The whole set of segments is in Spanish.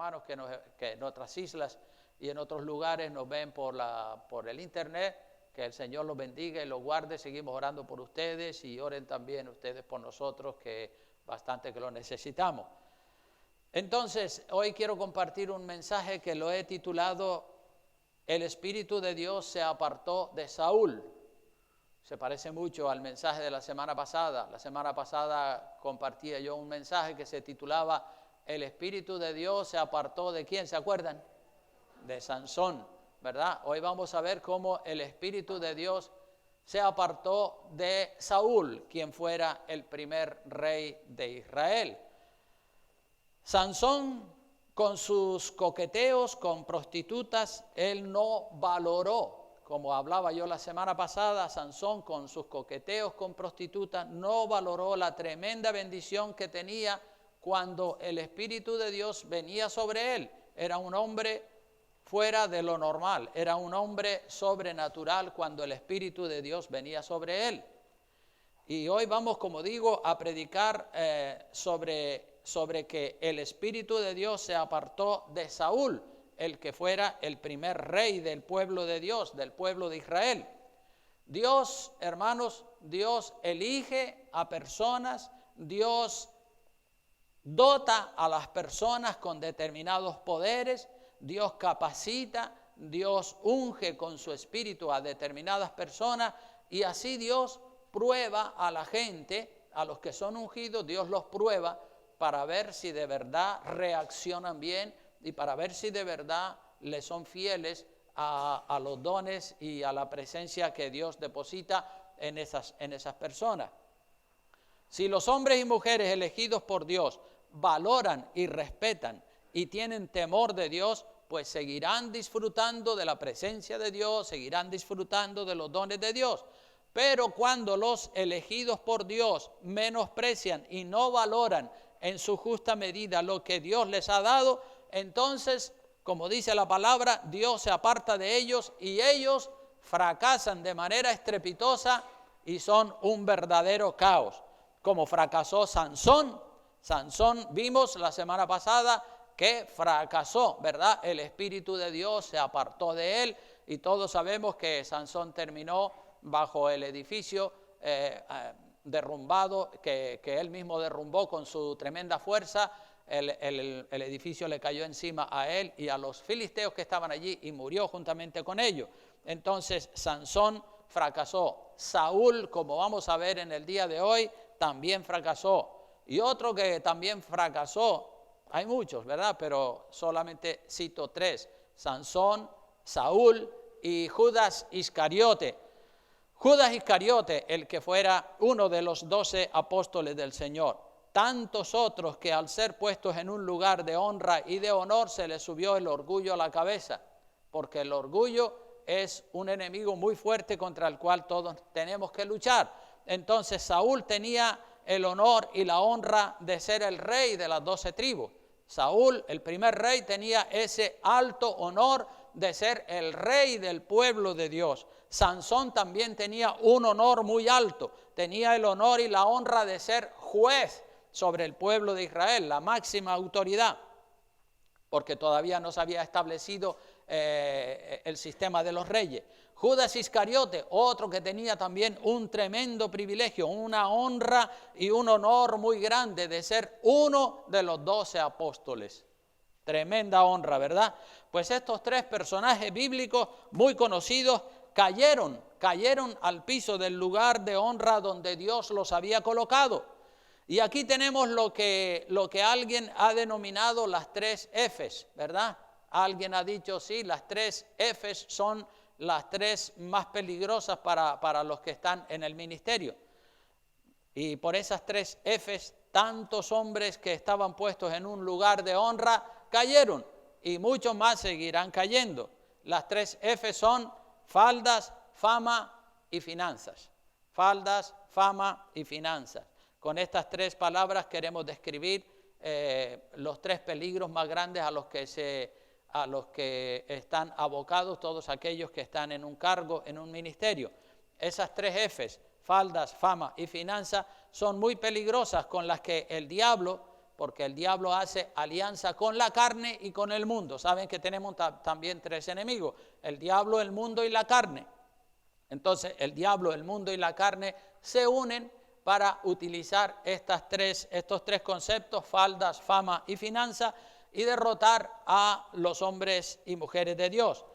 hermanos que en otras islas y en otros lugares nos ven por el internet. Que el Señor los bendiga y los guarde. Seguimos orando por ustedes y oren también ustedes por nosotros, que bastante que lo necesitamos. Entonces, hoy quiero compartir un mensaje que lo he titulado El Espíritu de Dios se apartó de Saúl. Se parece mucho al mensaje de la semana pasada. La semana pasada compartía yo un mensaje que se titulaba El Espíritu de Dios se apartó ¿de quién? ¿Se acuerdan? De Sansón, ¿verdad? Hoy vamos a ver cómo el Espíritu de Dios se apartó de Saúl, quien fuera el primer rey de Israel. Sansón, con sus coqueteos con prostitutas, él no valoró. Como hablaba yo la semana pasada, Sansón con sus coqueteos con prostitutas no valoró la tremenda bendición que tenía cuando el Espíritu de Dios venía sobre él. Era un hombre fuera de lo normal, era un hombre sobrenatural cuando el Espíritu de Dios venía sobre él. Y hoy vamos, como digo, a predicar sobre que el Espíritu de Dios se apartó de Saúl, el que fuera el primer rey del pueblo de Dios, del pueblo de Israel. Dios, hermanos, Dios elige a personas, Dios dota a las personas con determinados poderes, Dios capacita, Dios unge con su espíritu a determinadas personas y así Dios prueba a la gente, a los que son ungidos, Dios los prueba para ver si de verdad reaccionan bien y para ver si de verdad le son fieles a los dones y a la presencia que Dios deposita en esas personas. Si los hombres y mujeres elegidos por Dios valoran y respetan y tienen temor de Dios, pues seguirán disfrutando de la presencia de Dios, seguirán disfrutando de los dones de Dios. Pero cuando los elegidos por Dios menosprecian y no valoran en su justa medida lo que Dios les ha dado, entonces, como dice la palabra, Dios se aparta de ellos y ellos fracasan de manera estrepitosa y son un verdadero caos. Como fracasó Sansón. Sansón vimos la semana pasada que fracasó, ¿verdad? El Espíritu de Dios se apartó de él y todos sabemos que Sansón terminó bajo el edificio derrumbado, que él mismo derrumbó con su tremenda fuerza. El edificio le cayó encima a él y a los filisteos que estaban allí y murió juntamente con ellos. Entonces Sansón fracasó. Saúl, como vamos a ver en el día de hoy, también fracasó. Y otro que también fracasó, hay muchos, ¿verdad? Pero solamente cito tres: Sansón, Saúl y Judas Iscariote. Judas Iscariote, el que fuera uno de los 12 apóstoles del Señor. Tantos otros que al ser puestos en un lugar de honra y de honor se les subió el orgullo a la cabeza, porque el orgullo es un enemigo muy fuerte contra el cual todos tenemos que luchar. Entonces Saúl tenía el honor y la honra de ser el rey de las 12 tribus. Saúl, el primer rey, tenía ese alto honor de ser el rey del pueblo de Dios. Sansón también tenía un honor muy alto, tenía el honor y la honra de ser juez sobre el pueblo de Israel, la máxima autoridad, porque todavía no se había establecido el sistema de los reyes. Judas Iscariote, otro que tenía también un tremendo privilegio, una honra y un honor muy grande de ser uno de los 12 apóstoles. Tremenda honra, ¿verdad? Pues estos tres personajes bíblicos muy conocidos cayeron al piso del lugar de honra donde Dios los había colocado. Y aquí tenemos lo que alguien ha denominado las 3 Fs, ¿verdad? Alguien ha dicho, sí, las 3 Fs son las 3 más peligrosas para los que están en el ministerio. Y por esas 3 Fs, tantos hombres que estaban puestos en un lugar de honra cayeron y muchos más seguirán cayendo. Las 3 Fs son faldas, fama y finanzas. Faldas, fama y finanzas. Con estas 3 palabras queremos describir los 3 peligros más grandes a los que están abocados todos aquellos que están en un cargo, en un ministerio. Esas 3 Fs, faldas, fama y finanzas, son muy peligrosas, con las que el diablo, porque el diablo hace alianza con la carne y con el mundo. Saben que tenemos también tres enemigos, el diablo, el mundo y la carne. Entonces el diablo, el mundo y la carne se unen para utilizar estos tres conceptos, faldas, fama y finanza, y derrotar a los hombres y mujeres de Dios.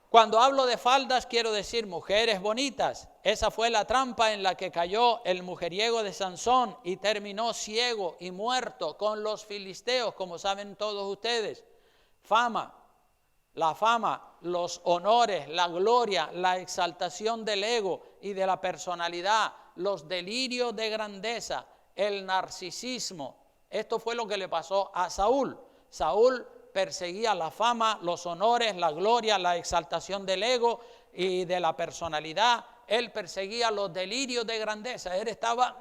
Cuando hablo de faldas quiero decir mujeres bonitas. Esa fue la trampa en la que cayó el mujeriego de Sansón y terminó ciego y muerto con los filisteos, como saben todos ustedes. Fama, la fama, los honores, la gloria, la exaltación del ego y de la personalidad, los delirios de grandeza, el narcisismo. Esto fue lo que le pasó a Saúl. Saúl perseguía la fama, los honores, la gloria, la exaltación del ego y de la personalidad. Él perseguía los delirios de grandeza. Él estaba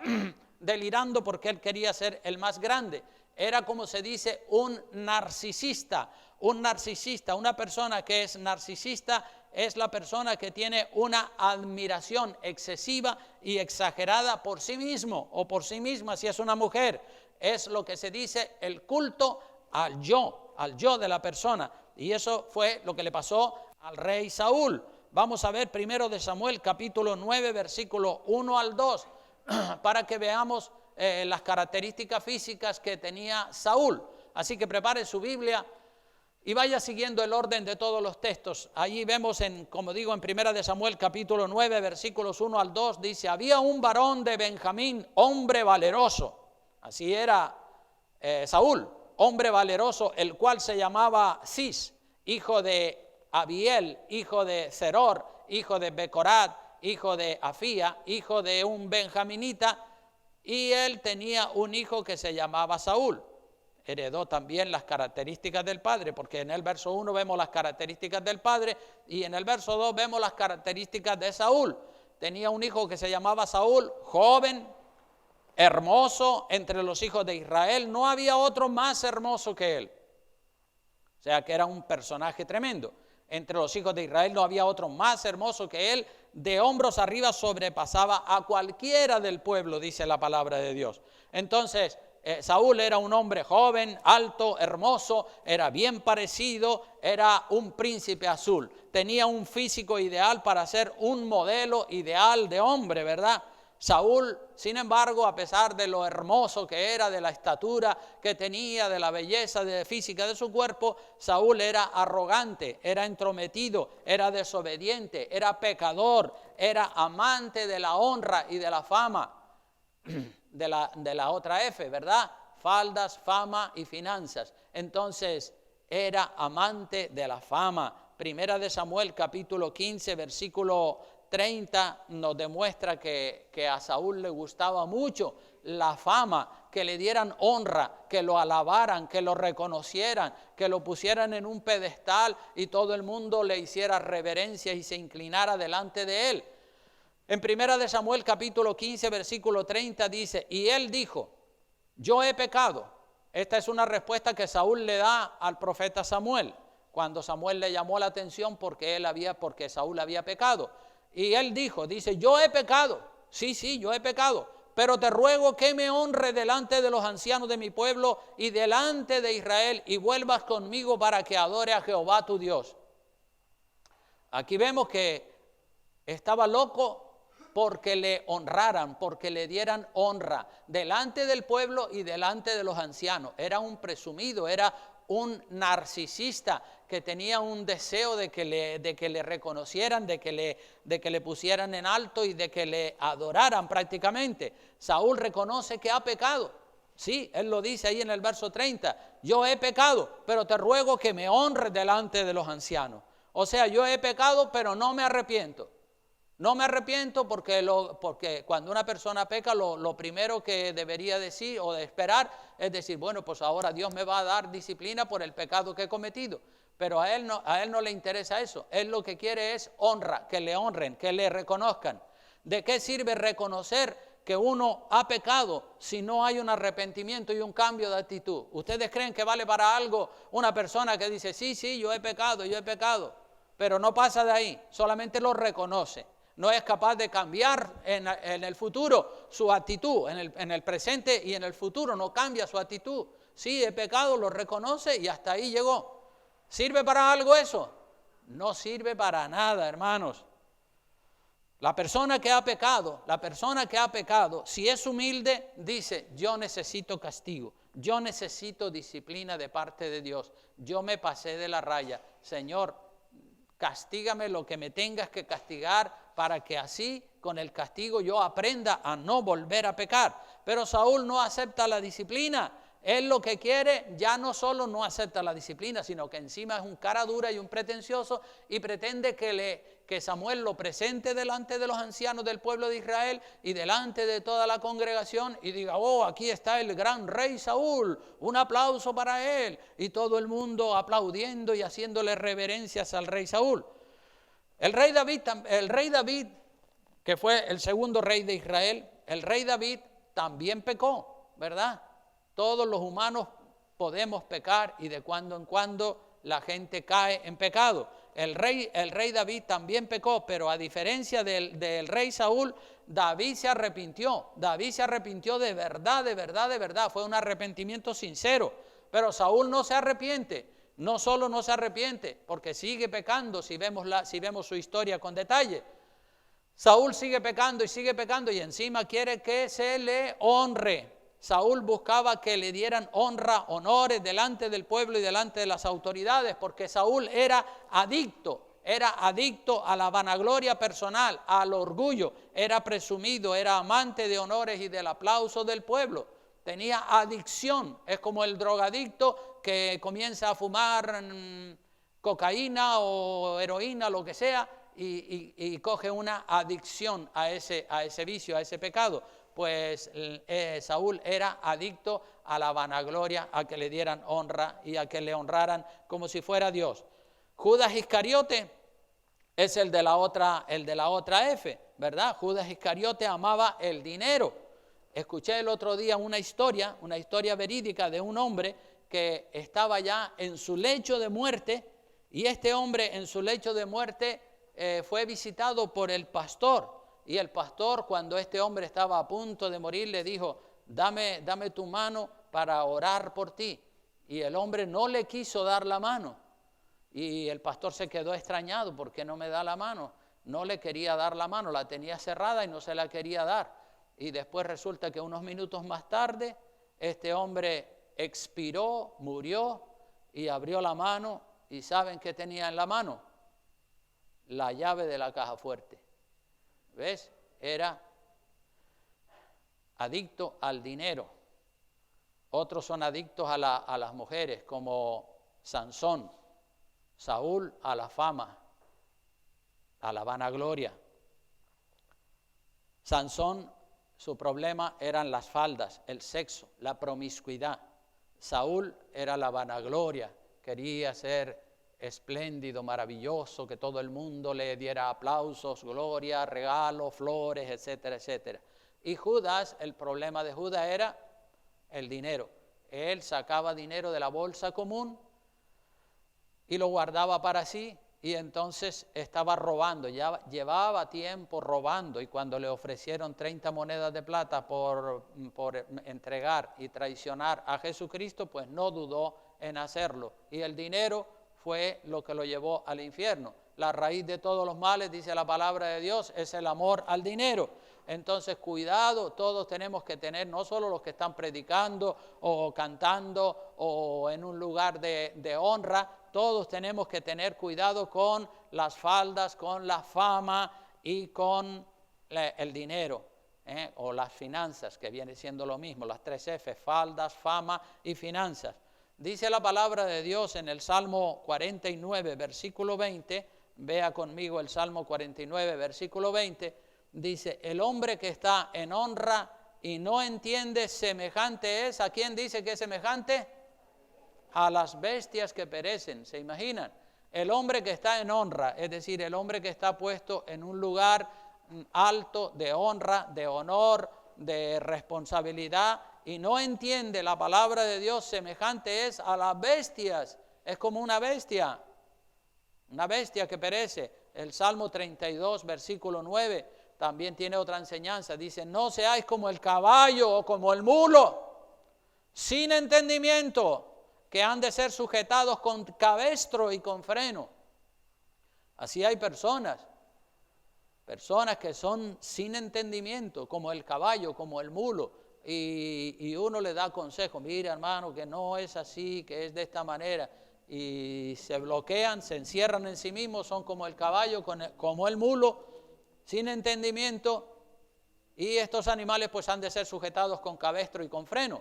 delirando porque él quería ser el más grande. Era, como se dice, un narcisista. Un narcisista, una persona que es narcisista, es la persona que tiene una admiración excesiva y exagerada por sí mismo o por sí misma si es una mujer. Es lo que se dice el culto al yo de la persona. Y eso fue lo que le pasó al rey Saúl. Vamos a ver primero de Samuel capítulo 9 versículo 1 al 2 para que veamos las características físicas que tenía Saúl. Así que prepare su Biblia y vaya siguiendo el orden de todos los textos. Allí vemos, como digo, en primera de Samuel capítulo 9 versículos 1 al 2, dice: había un varón de Benjamín, hombre valeroso. Así era Saúl, hombre valeroso, el cual se llamaba Cis, hijo de Abiel, hijo de Zeror, hijo de Becorat, hijo de Afía, hijo de un benjaminita, y él tenía un hijo que se llamaba Saúl. Heredó también las características del padre, porque en el verso 1 vemos las características del padre y en el verso 2 vemos las características de Saúl. Tenía un hijo que se llamaba Saúl, joven, hermoso entre los hijos de Israel. No había otro más hermoso que él. O sea que era un personaje tremendo. Entre los hijos de Israel no había otro más hermoso que él. De hombros arriba sobrepasaba a cualquiera del pueblo, dice la palabra de Dios. Entonces, Saúl era un hombre joven, alto, hermoso, era bien parecido, era un príncipe azul. Tenía un físico ideal para ser un modelo ideal de hombre, ¿verdad? Saúl, sin embargo, a pesar de lo hermoso que era, de la estatura que tenía, de la belleza física de su cuerpo, Saúl era arrogante, era entrometido, era desobediente, era pecador, era amante de la honra y de la fama. De la otra F, ¿verdad? Faldas, fama y finanzas. Entonces, era amante de la fama. Primera de Samuel, capítulo 15, versículo 30, nos demuestra que a Saúl le gustaba mucho la fama, que le dieran honra, que lo alabaran, que lo reconocieran, que lo pusieran en un pedestal y todo el mundo le hiciera reverencia y se inclinara delante de él. En primera de Samuel capítulo 15 versículo 30 dice: y él dijo, yo he pecado. Esta es una respuesta que Saúl le da al profeta Samuel, cuando Samuel le llamó la atención porque Saúl había pecado. Y él dice, yo he pecado, sí, yo he pecado, pero te ruego que me honre delante de los ancianos de mi pueblo y delante de Israel y vuelvas conmigo para que adore a Jehová tu Dios. Aquí vemos que estaba loco porque le honraran, porque le dieran honra delante del pueblo y delante de los ancianos. Era un presumido, era un narcisista que tenía un deseo de que le reconocieran, de que le pusieran en alto y de que le adoraran prácticamente. Saúl reconoce que ha pecado. Sí, él lo dice ahí en el verso 30. Yo he pecado, pero te ruego que me honres delante de los ancianos. O sea, yo he pecado, pero no me arrepiento. No me arrepiento porque cuando una persona peca, lo primero que debería decir o de esperar es decir, bueno, pues ahora Dios me va a dar disciplina por el pecado que he cometido. Pero a él no le interesa eso. Él lo que quiere es honra, que le honren, que le reconozcan. ¿De qué sirve reconocer que uno ha pecado si no hay un arrepentimiento y un cambio de actitud? ¿Ustedes creen que vale para algo una persona que dice, sí, yo he pecado, pero no pasa de ahí, solamente lo reconoce? no es capaz de cambiar en el futuro su actitud, en el presente y en el futuro no cambia su actitud. Sí, he pecado, lo reconoce y hasta ahí llegó. ¿Sirve para algo eso? No sirve para nada, hermanos. La persona que ha pecado, si es humilde, dice, yo necesito castigo, yo necesito disciplina de parte de Dios, yo me pasé de la raya, Señor, castígame lo que me tengas que castigar para que así con el castigo yo aprenda a no volver a pecar. Pero Saúl no acepta la disciplina. Él lo que quiere, ya no solo no acepta la disciplina, sino que encima es un cara dura y un pretencioso y pretende que Samuel lo presente delante de los ancianos del pueblo de Israel y delante de toda la congregación y diga, oh, aquí está el gran rey Saúl, un aplauso para él, y todo el mundo aplaudiendo y haciéndole reverencias al rey Saúl. El rey David, que fue el segundo rey de Israel, el rey David también pecó, ¿verdad? Todos los humanos podemos pecar y de cuando en cuando la gente cae en pecado. El rey David también pecó, pero a diferencia del rey Saúl, David se arrepintió. David se arrepintió de verdad, de verdad, de verdad. Fue un arrepentimiento sincero. Pero Saúl no se arrepiente. No solo no se arrepiente, porque sigue pecando si vemos su historia con detalle. Saúl sigue pecando y encima quiere que se le honre. Saúl buscaba que le dieran honra, honores delante del pueblo y delante de las autoridades, porque Saúl era adicto a la vanagloria personal, al orgullo, era presumido, era amante de honores y del aplauso del pueblo. Tenía adicción, es como el drogadicto que comienza a fumar cocaína o heroína, lo que sea, y coge una adicción a ese vicio, a ese pecado. Pues Saúl era adicto a la vanagloria, a que le dieran honra y a que le honraran como si fuera Dios. Judas Iscariote es el de la otra F, ¿verdad? Judas Iscariote amaba el dinero. Escuché el otro día una historia verídica de un hombre que estaba ya en su lecho de muerte, y este hombre en su lecho de muerte fue visitado por el pastor. Y el pastor, cuando este hombre estaba a punto de morir, le dijo, dame tu mano para orar por ti. Y el hombre no le quiso dar la mano. Y el pastor se quedó extrañado, ¿por qué no me da la mano? No le quería dar la mano, la tenía cerrada y no se la quería dar. Y después resulta que unos minutos más tarde, este hombre expiró, murió y abrió la mano. ¿Y saben qué tenía en la mano? La llave de la caja fuerte. ¿Ves? Era adicto al dinero. Otros son adictos a las mujeres, como Sansón. Saúl a la fama, a la vanagloria. Sansón, su problema eran las faldas, el sexo, la promiscuidad. Saúl era la vanagloria, quería ser espléndido, maravilloso, que todo el mundo le diera aplausos, gloria, regalos, flores, etcétera, etcétera. Y Judas, el problema de Judas era el dinero. Él sacaba dinero de la bolsa común y lo guardaba para sí, y entonces estaba robando, ya llevaba tiempo robando, y cuando le ofrecieron 30 monedas de plata por entregar y traicionar a Jesucristo, pues no dudó en hacerlo, y el dinero fue lo que lo llevó al infierno. La raíz de todos los males, dice la palabra de Dios, es el amor al dinero. Entonces, cuidado, todos tenemos que tener, no solo los que están predicando o cantando o en un lugar de honra, todos tenemos que tener cuidado con las faldas, con la fama y con el dinero, o las finanzas, que viene siendo lo mismo, las 3 F, faldas, fama y finanzas. Dice la palabra de Dios en el Salmo 49, versículo 20, vea conmigo el Salmo 49, versículo 20, dice, el hombre que está en honra y no entiende, semejante es, ¿a quién dice que es semejante? A las bestias que perecen, ¿se imaginan? El hombre que está en honra, es decir, el hombre que está puesto en un lugar alto de honra, de honor, de responsabilidad, y no entiende la palabra de Dios, semejante es a las bestias. Es como una bestia que perece. El Salmo 32, versículo 9, también tiene otra enseñanza. Dice, no seáis como el caballo o como el mulo, sin entendimiento, que han de ser sujetados con cabestro y con freno. Así hay personas que son sin entendimiento, como el caballo, como el mulo, y uno le da consejo, mira hermano, que no es así, que es de esta manera, y se bloquean, se encierran en sí mismos, son como el caballo, como el mulo, sin entendimiento, y estos animales pues han de ser sujetados con cabestro y con freno,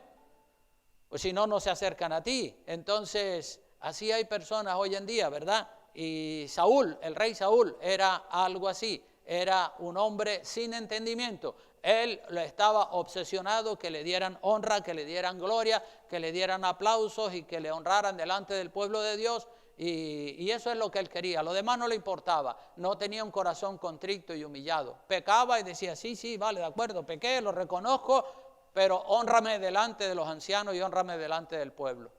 pues si no, no se acercan a ti. Entonces, así hay personas hoy en día, ¿verdad? Y Saúl, el rey Saúl, era algo así, era un hombre sin entendimiento. Él estaba obsesionado que le dieran honra, que le dieran gloria, que le dieran aplausos y que le honraran delante del pueblo de Dios. Y eso es lo que él quería, lo demás no le importaba, no tenía un corazón contrito y humillado. Pecaba y decía, sí, vale, de acuerdo, pequé, lo reconozco, pero hónrame delante de los ancianos y hónrame delante del pueblo.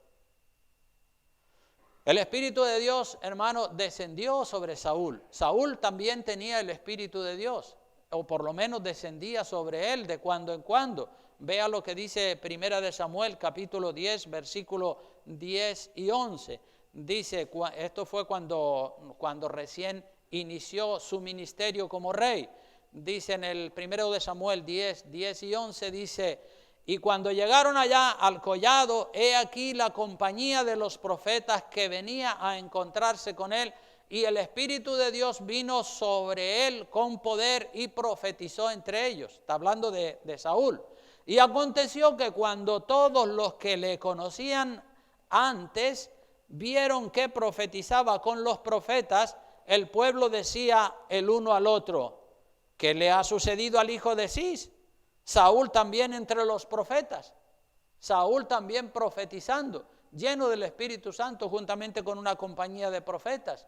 El Espíritu de Dios, hermano, descendió sobre Saúl. Saúl también tenía el Espíritu de Dios, o por lo menos descendía sobre él de cuando en cuando. Vea lo que dice Primera de Samuel, capítulo 10, versículos 10 y 11. Dice, esto fue cuando recién inició su ministerio como rey. Dice en el primero de Samuel 10 y 11, dice, y cuando llegaron allá al collado, he aquí la compañía de los profetas que venía a encontrarse con él, y el Espíritu de Dios vino sobre él con poder y profetizó entre ellos. Está hablando de Saúl. Y aconteció que cuando todos los que le conocían antes vieron que profetizaba con los profetas, el pueblo decía el uno al otro, ¿qué le ha sucedido al hijo de Cis? Saúl también entre los profetas, Saúl también profetizando, lleno del Espíritu Santo juntamente con una compañía de profetas.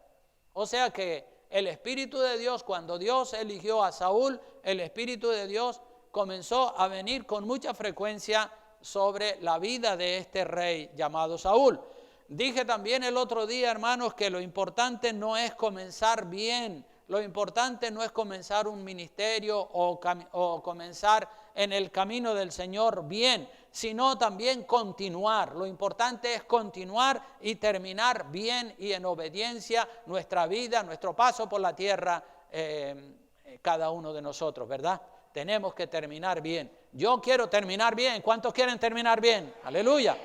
O sea que el Espíritu de Dios, cuando Dios eligió a Saúl, el Espíritu de Dios comenzó a venir con mucha frecuencia sobre la vida de este rey llamado Saúl. Dije también el otro día, hermanos, que lo importante no es comenzar bien, lo importante no es comenzar un ministerio o comenzar en el camino del Señor bien, sino también continuar. Lo importante es continuar y terminar bien y en obediencia nuestra vida, nuestro paso por la tierra, cada uno de nosotros, ¿verdad? Tenemos que terminar bien. Yo quiero terminar bien. ¿Cuántos quieren terminar bien? Aleluya.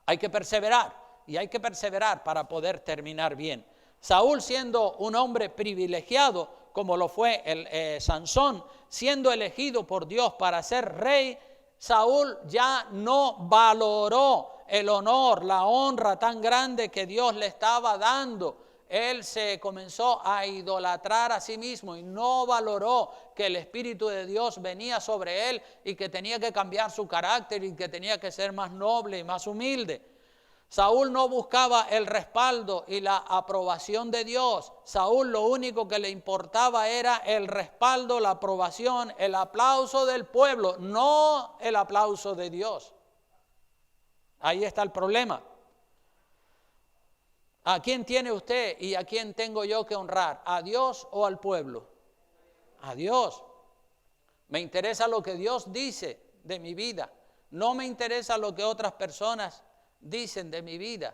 Hay que perseverar y hay que perseverar para poder terminar bien. Saúl, siendo un hombre privilegiado, como lo fue Sansón, siendo elegido por Dios para ser rey, Saúl ya no valoró el honor, la honra tan grande que Dios le estaba dando. Él se comenzó a idolatrar a sí mismo y no valoró que el Espíritu de Dios venía sobre él y que tenía que cambiar su carácter y que tenía que ser más noble y más humilde. Saúl no buscaba el respaldo y la aprobación de Dios. Saúl lo único que le importaba era el respaldo, la aprobación, el aplauso del pueblo, no el aplauso de Dios. Ahí está el problema. ¿A quién tiene usted y a quién tengo yo que honrar? ¿A Dios o al pueblo? A Dios. Me interesa lo que Dios dice de mi vida. No me interesa lo que otras personas dicen de mi vida.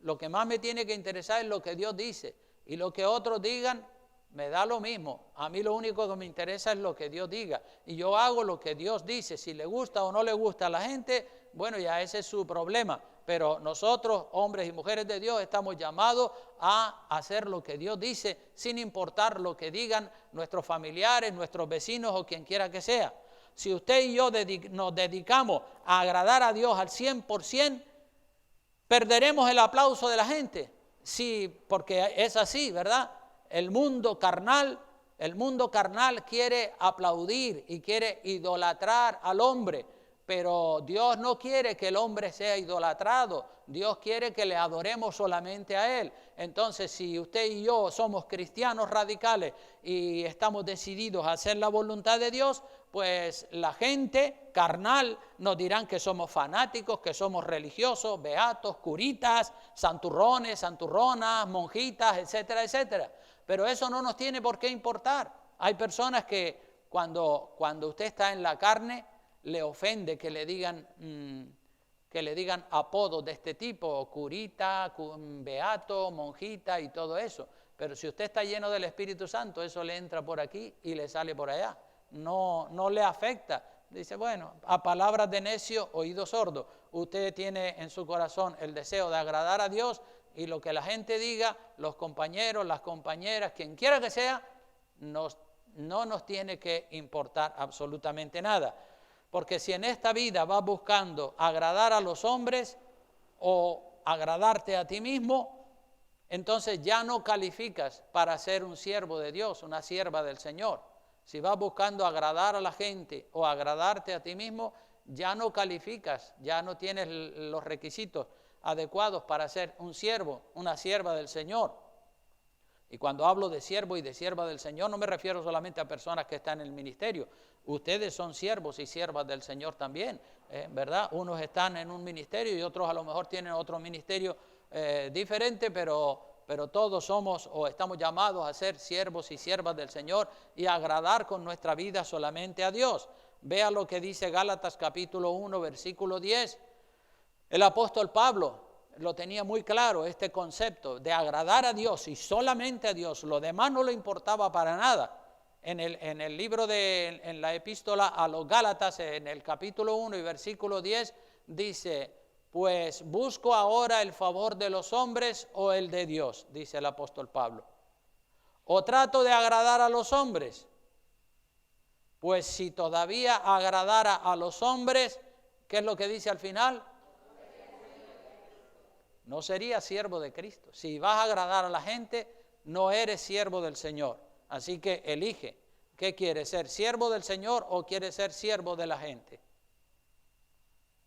Lo que más me tiene que interesar es lo que Dios dice. Y lo que otros digan, me da lo mismo. A mí lo único que me interesa es lo que Dios diga. Y yo hago lo que Dios dice. Si le gusta o no le gusta a la gente, bueno, ya ese es su problema. Pero nosotros, hombres y mujeres de Dios, estamos llamados a hacer lo que Dios dice, sin importar lo que digan nuestros familiares, nuestros vecinos o quien quiera que sea. Si usted y yo nos dedicamos a agradar a Dios al 100%, perderemos el aplauso de la gente. Sí, porque es así, ¿verdad? El mundo carnal quiere aplaudir y quiere idolatrar al hombre. Pero Dios no quiere que el hombre sea idolatrado. Dios quiere que le adoremos solamente a Él. Entonces, si usted y yo somos cristianos radicales y estamos decididos a hacer la voluntad de Dios, pues la gente carnal nos dirán que somos fanáticos, que somos religiosos, beatos, curitas, santurrones, santurronas, monjitas, etcétera, etcétera. Pero eso no nos tiene por qué importar. Hay personas que cuando usted está en la carne, le ofende que le digan apodos de este tipo, curita, beato, monjita y todo eso. Pero si usted está lleno del Espíritu Santo, eso le entra por aquí y le sale por allá. No le afecta. Dice, bueno, a palabras de necio, oído sordo. Usted tiene en su corazón el deseo de agradar a Dios y lo que la gente diga, los compañeros, las compañeras, quien quiera que sea, no nos tiene que importar absolutamente nada. Porque si en esta vida vas buscando agradar a los hombres o agradarte a ti mismo, entonces ya no calificas para ser un siervo de Dios, una sierva del Señor. Si vas buscando agradar a la gente o agradarte a ti mismo, ya no calificas, ya no tienes los requisitos adecuados para ser un siervo, una sierva del Señor. Y cuando hablo de siervo y de sierva del Señor, no me refiero solamente a personas que están en el ministerio. Ustedes son siervos y siervas del Señor también, ¿verdad? Unos están en un ministerio y otros a lo mejor tienen otro ministerio diferente, pero todos somos o estamos llamados a ser siervos y siervas del Señor y a agradar con nuestra vida solamente a Dios. Vea lo que dice Gálatas capítulo 1, versículo 10. El apóstol Pablo lo tenía muy claro, este concepto de agradar a Dios y solamente a Dios. Lo demás no le importaba para nada. En el libro en la epístola a los Gálatas, en el capítulo 1 y versículo 10, dice, pues busco ahora el favor de los hombres o el de Dios, dice el apóstol Pablo. O trato de agradar a los hombres. Pues si todavía agradara a los hombres, ¿qué es lo que dice al final? No serías siervo de Cristo. Si vas a agradar a la gente, no eres siervo del Señor. Así que elige, ¿qué quieres ser? ¿Siervo del Señor o quieres ser siervo de la gente?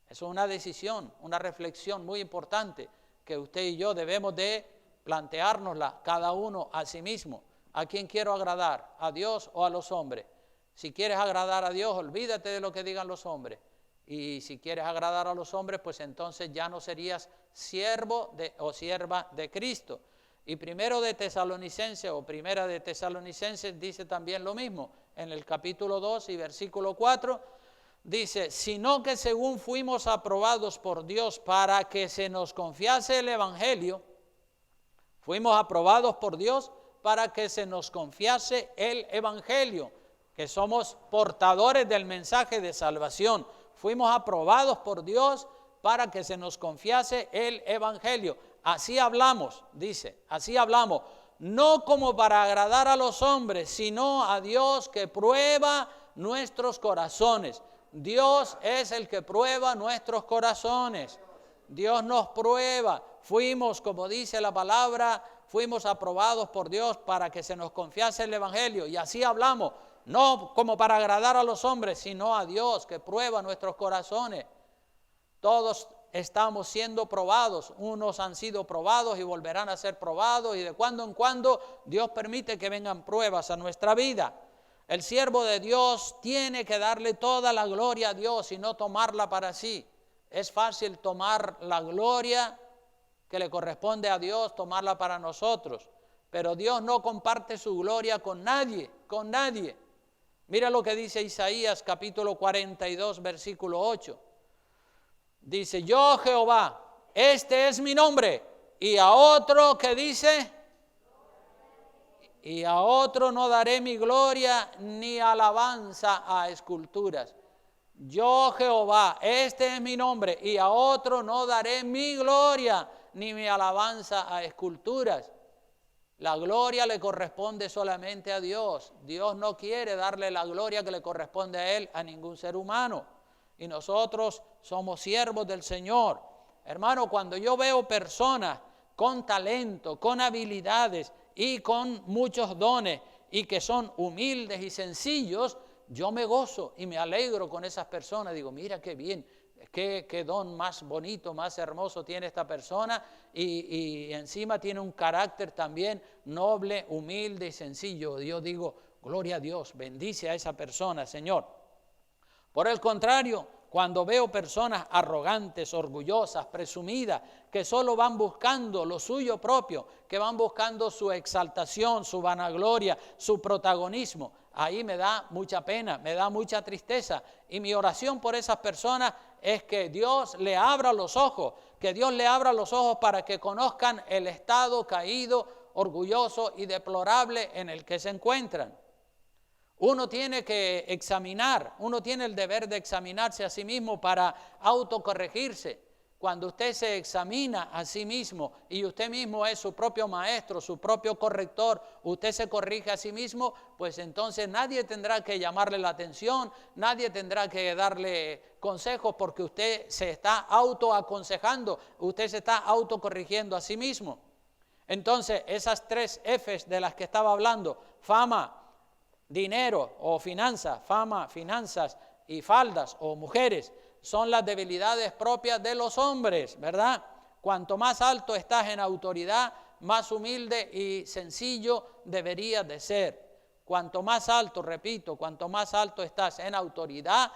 Eso es una decisión, una reflexión muy importante que usted y yo debemos de planteárnosla cada uno a sí mismo. ¿A quién quiero agradar? ¿A Dios o a los hombres? Si quieres agradar a Dios, olvídate de lo que digan los hombres. Y si quieres agradar a los hombres, pues entonces ya no serías siervo o sierva de Cristo. Y primera de Tesalonicenses dice también lo mismo. En el capítulo 2 y versículo 4 dice, sino que según fuimos aprobados por Dios para que se nos confiase el Evangelio, fuimos aprobados por Dios para que se nos confiase el Evangelio, que somos portadores del mensaje de salvación. Fuimos aprobados por Dios para que se nos confiase el Evangelio. Así hablamos, dice, así hablamos, no como para agradar a los hombres, sino a Dios que prueba nuestros corazones. Dios es el que prueba nuestros corazones. Dios nos prueba. Fuimos, como dice la palabra, fuimos aprobados por Dios para que se nos confiase el Evangelio. Y así hablamos, no como para agradar a los hombres, sino a Dios que prueba nuestros corazones. Todos estamos siendo probados, unos han sido probados y volverán a ser probados, y de cuando en cuando Dios permite que vengan pruebas a nuestra vida. El siervo de Dios tiene que darle toda la gloria a Dios y no tomarla para sí. Es fácil tomar la gloria que le corresponde a Dios, tomarla para nosotros, pero Dios no comparte su gloria con nadie, con nadie. Mira lo que dice Isaías capítulo 42, versículo 8. Dice, yo Jehová, este es mi nombre, y a otro que dice, y a otro no daré mi gloria ni alabanza a esculturas. Yo Jehová, este es mi nombre, y a otro no daré mi gloria ni mi alabanza a esculturas. La gloria le corresponde solamente a Dios. Dios no quiere darle la gloria que le corresponde a Él a ningún ser humano. Y nosotros somos siervos del Señor. Hermano, cuando yo veo personas con talento, con habilidades y con muchos dones y que son humildes y sencillos, yo me gozo y me alegro con esas personas. Digo, mira qué bien, qué don más bonito, más hermoso tiene esta persona, y encima tiene un carácter también noble, humilde y sencillo. Yo digo, gloria a Dios, bendice a esa persona, Señor. Por el contrario, cuando veo personas arrogantes, orgullosas, presumidas, que solo van buscando lo suyo propio, que van buscando su exaltación, su vanagloria, su protagonismo, ahí me da mucha pena, me da mucha tristeza. Y mi oración por esas personas es que Dios le abra los ojos, que Dios le abra los ojos para que conozcan el estado caído, orgulloso y deplorable en el que se encuentran. Uno tiene que examinar, uno tiene el deber de examinarse a sí mismo para autocorregirse. Cuando usted se examina a sí mismo y usted mismo es su propio maestro, su propio corrector, usted se corrige a sí mismo, pues entonces nadie tendrá que llamarle la atención, nadie tendrá que darle consejos, porque usted se está autoaconsejando, usted se está autocorrigiendo a sí mismo. Entonces, esas 3 Fs de las que estaba hablando, fama, dinero o finanzas, fama, finanzas y faldas o mujeres, son las debilidades propias de los hombres, ¿verdad? Cuanto más alto estás en autoridad, más humilde y sencillo deberías de ser. Cuanto más alto, repito, cuanto más alto estás en autoridad,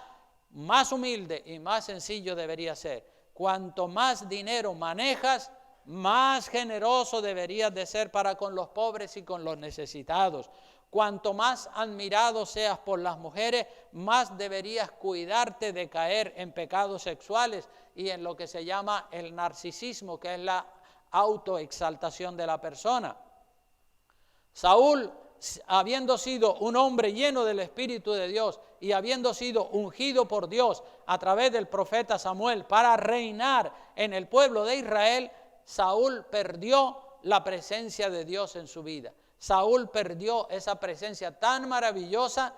más humilde y más sencillo deberías ser. Cuanto más dinero manejas, más generoso deberías de ser para con los pobres y con los necesitados. Cuanto más admirado seas por las mujeres, más deberías cuidarte de caer en pecados sexuales y en lo que se llama el narcisismo, que es la autoexaltación de la persona. Saúl, habiendo sido un hombre lleno del Espíritu de Dios y habiendo sido ungido por Dios a través del profeta Samuel para reinar en el pueblo de Israel, Saúl perdió la presencia de Dios en su vida. Saúl perdió esa presencia tan maravillosa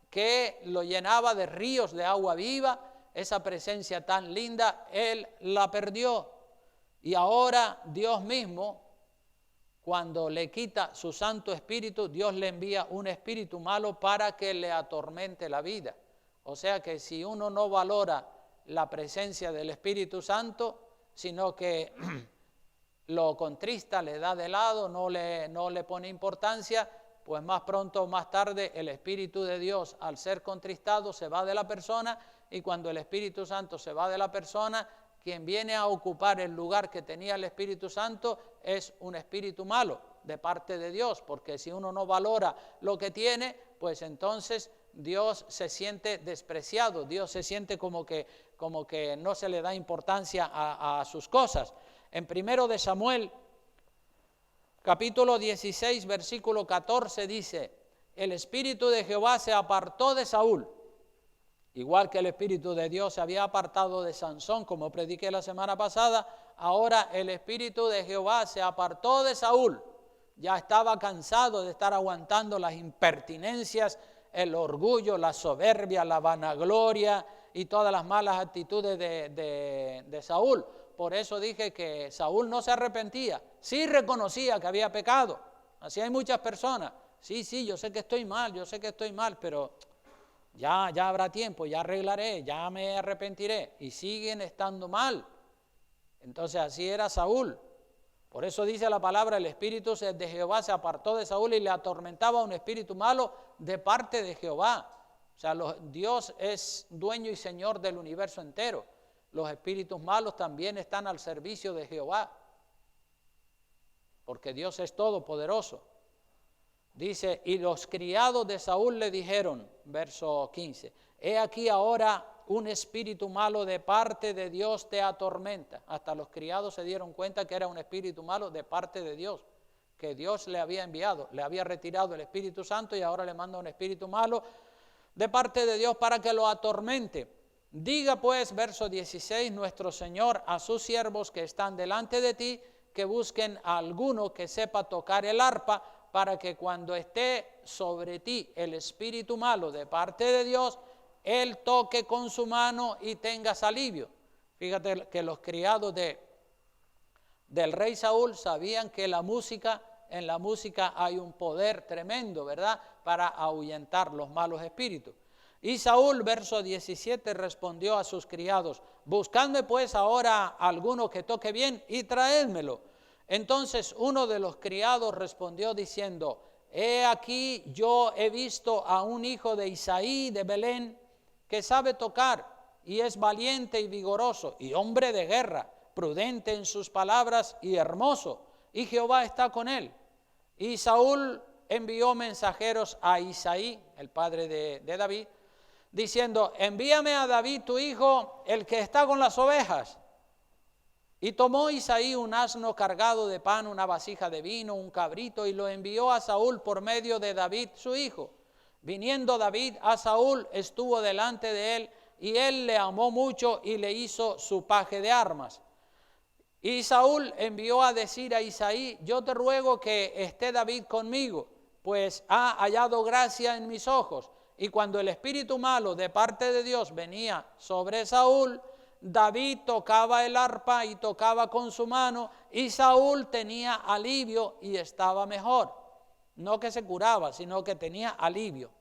que lo llenaba de ríos de agua viva, esa presencia tan linda, él la perdió. Y ahora Dios mismo, cuando le quita su Santo Espíritu, Dios le envía un espíritu malo para que le atormente la vida. O sea que si uno no valora la presencia del Espíritu Santo, sino que lo contrista, le da de lado, no le pone importancia, pues más pronto o más tarde el Espíritu de Dios, al ser contristado, se va de la persona, y cuando el Espíritu Santo se va de la persona, quien viene a ocupar el lugar que tenía el Espíritu Santo es un espíritu malo de parte de Dios, porque si uno no valora lo que tiene, pues entonces Dios se siente despreciado, Dios se siente como que no se le da importancia a sus cosas. En 1 de Samuel, capítulo 16, versículo 14 dice, el Espíritu de Jehová se apartó de Saúl, igual que el Espíritu de Dios se había apartado de Sansón, como prediqué la semana pasada. Ahora el Espíritu de Jehová se apartó de Saúl, ya estaba cansado de estar aguantando las impertinencias, el orgullo, la soberbia, la vanagloria y todas las malas actitudes de Saúl. Por eso dije que Saúl no se arrepentía, sí reconocía que había pecado. Así hay muchas personas, sí, yo sé que estoy mal, pero ya habrá tiempo, ya arreglaré, ya me arrepentiré, y siguen estando mal. Entonces así era Saúl. Por eso dice la palabra, el Espíritu de Jehová se apartó de Saúl y le atormentaba un espíritu malo de parte de Jehová. O sea, Dios es dueño y señor del universo entero. Los espíritus malos también están al servicio de Jehová, porque Dios es todopoderoso. Dice, y los criados de Saúl le dijeron, verso 15, he aquí ahora un espíritu malo de parte de Dios te atormenta. Hasta los criados se dieron cuenta que era un espíritu malo de parte de Dios, que Dios le había enviado, le había retirado el Espíritu Santo y ahora le manda un espíritu malo de parte de Dios para que lo atormente. Diga pues, verso 16, nuestro Señor a sus siervos que están delante de ti, que busquen a alguno que sepa tocar el arpa, para que cuando esté sobre ti el espíritu malo de parte de Dios, él toque con su mano y tengas alivio. Fíjate que los criados del rey Saúl sabían que en la música hay un poder tremendo, ¿verdad?, para ahuyentar los malos espíritus. Y Saúl, verso 17, respondió a sus criados: buscadme pues ahora alguno que toque bien y traédmelo. Entonces uno de los criados respondió diciendo: he aquí, yo he visto a un hijo de Isaí de Belén, que sabe tocar, y es valiente y vigoroso, y hombre de guerra, prudente en sus palabras y hermoso, y Jehová está con él. Y Saúl envió mensajeros a Isaí, el padre de David, diciendo: envíame a David tu hijo, el que está con las ovejas. Y tomó Isaí un asno cargado de pan, una vasija de vino, un cabrito, y lo envió a Saúl por medio de David su hijo. Viniendo David a Saúl, estuvo delante de él, y él le amó mucho y le hizo su paje de armas. Y Saúl envió a decir a Isaí: yo te ruego que esté David conmigo, pues ha hallado gracia en mis ojos. Y cuando el espíritu malo de parte de Dios venía sobre Saúl, David tocaba el arpa y tocaba con su mano, y Saúl tenía alivio y estaba mejor. No que se curaba, sino que tenía alivio,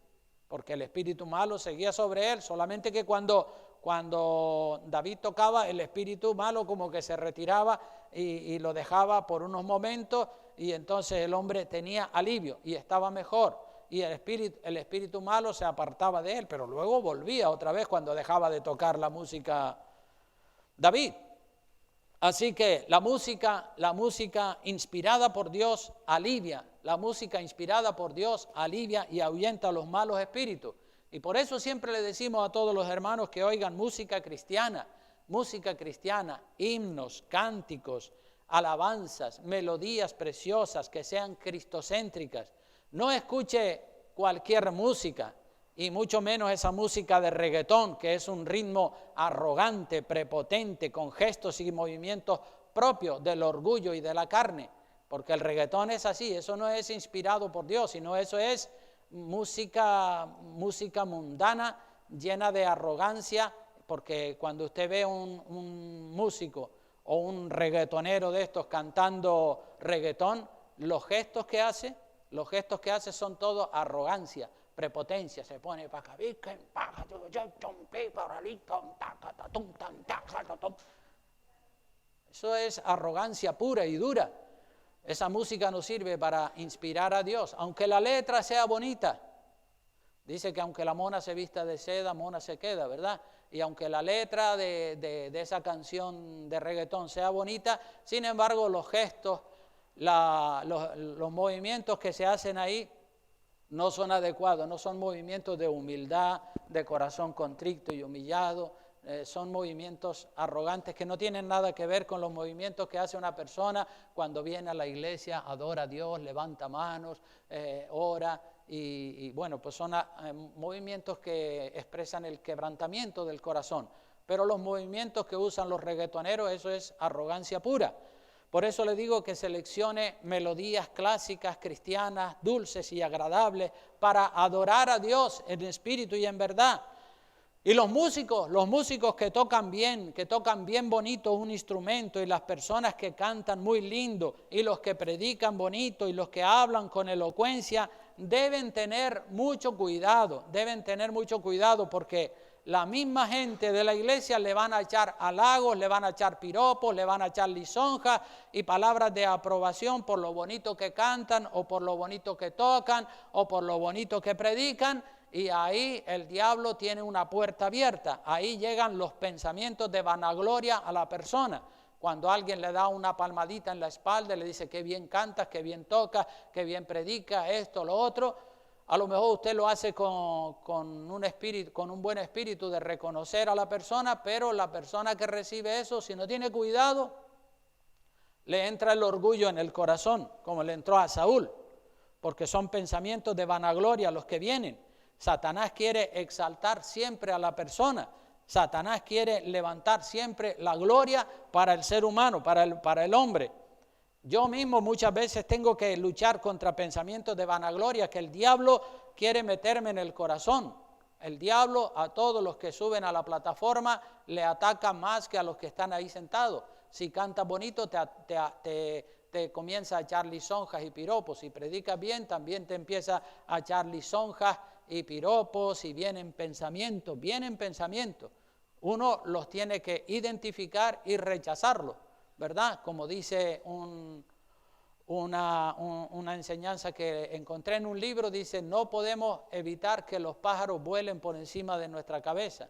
porque el espíritu malo seguía sobre él, solamente que cuando David tocaba, el espíritu malo como que se retiraba y lo dejaba por unos momentos, y entonces el hombre tenía alivio y estaba mejor, y el espíritu malo se apartaba de él, pero luego volvía otra vez cuando dejaba de tocar la música David. Así que la música inspirada por Dios alivia, la música inspirada por Dios alivia y ahuyenta los malos espíritus. Y por eso siempre le decimos a todos los hermanos que oigan música cristiana, himnos, cánticos, alabanzas, melodías preciosas que sean cristocéntricas. No escuche cualquier música, y mucho menos esa música de reggaetón, que es un ritmo arrogante, prepotente, con gestos y movimientos propios del orgullo y de la carne, porque el reggaetón es así, eso no es inspirado por Dios, sino eso es música mundana, llena de arrogancia, porque cuando usted ve un músico o un reggaetonero de estos cantando reggaetón, los gestos que hace son todo arrogancia, prepotencia. Se pone para acá, eso es arrogancia pura y dura. Esa música no sirve para inspirar a Dios, aunque la letra sea bonita. Dice que aunque la mona se vista de seda, mona se queda, ¿verdad? Y aunque la letra de esa canción de reggaetón sea bonita, sin embargo los gestos, los movimientos que se hacen ahí no son adecuados, no son movimientos de humildad, de corazón contrito y humillado, son movimientos arrogantes que no tienen nada que ver con los movimientos que hace una persona cuando viene a la iglesia, adora a Dios, levanta manos, ora, y bueno, pues son movimientos que expresan el quebrantamiento del corazón. Pero los movimientos que usan los reggaetoneros, eso es arrogancia pura. Por eso le digo que seleccione melodías clásicas, cristianas, dulces y agradables para adorar a Dios en espíritu y en verdad. Y los músicos que tocan bien bonito un instrumento, y las personas que cantan muy lindo, y los que predican bonito, y los que hablan con elocuencia, deben tener mucho cuidado, porque la misma gente de la iglesia le van a echar halagos, le van a echar piropos, le van a echar lisonjas y palabras de aprobación por lo bonito que cantan, o por lo bonito que tocan, o por lo bonito que predican. Y ahí el diablo tiene una puerta abierta. Ahí llegan los pensamientos de vanagloria a la persona. Cuando alguien le da una palmadita en la espalda y le dice: qué bien cantas, qué bien tocas, qué bien predicas, esto, lo otro. A lo mejor usted lo hace con un buen espíritu de reconocer a la persona, pero la persona que recibe eso, si no tiene cuidado, le entra el orgullo en el corazón, como le entró a Saúl, porque son pensamientos de vanagloria los que vienen. Satanás quiere exaltar siempre a la persona. Satanás quiere levantar siempre la gloria para el ser humano, para el hombre. Yo mismo muchas veces tengo que luchar contra pensamientos de vanagloria que el diablo quiere meterme en el corazón. El diablo a todos los que suben a la plataforma le ataca más que a los que están ahí sentados. Si cantas bonito te comienza a echar lisonjas y piropos. Si predicas bien, también te empieza a echar lisonjas y piropos y vienen pensamientos. Uno los tiene que identificar y rechazarlos, ¿verdad? Como dice una enseñanza que encontré en un libro, dice, no podemos evitar que los pájaros vuelen por encima de nuestra cabeza,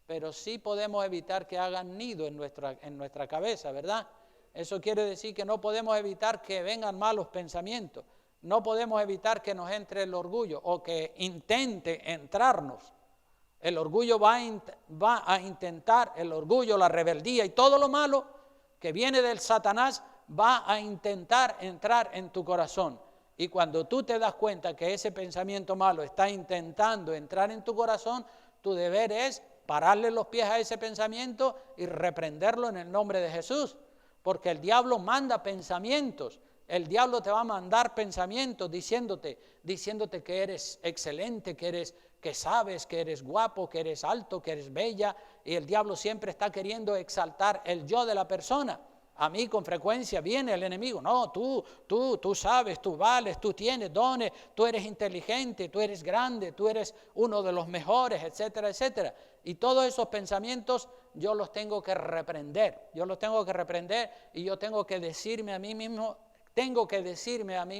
pero sí podemos evitar que hagan nido en nuestra cabeza, ¿verdad? Eso quiere decir que no podemos evitar que vengan malos pensamientos, no podemos evitar que nos entre el orgullo o que intente entrarnos. El orgullo va a intentar, el orgullo, la rebeldía y todo lo malo que viene del Satanás va a intentar entrar en tu corazón. Y cuando tú te das cuenta que ese pensamiento malo está intentando entrar en tu corazón, tu deber es pararle los pies a ese pensamiento y reprenderlo en el nombre de Jesús. Porque el diablo manda pensamientos. El diablo te va a mandar pensamientos diciéndote que eres excelente, que sabes, que eres guapo, que eres alto, que eres bella, y el diablo siempre está queriendo exaltar el yo de la persona. A mí con frecuencia viene el enemigo, no, tú sabes, tú vales, tú tienes dones, tú eres inteligente, tú eres grande, tú eres uno de los mejores, etcétera, etcétera. Y todos esos pensamientos yo los tengo que reprender, y yo tengo que decirme a mí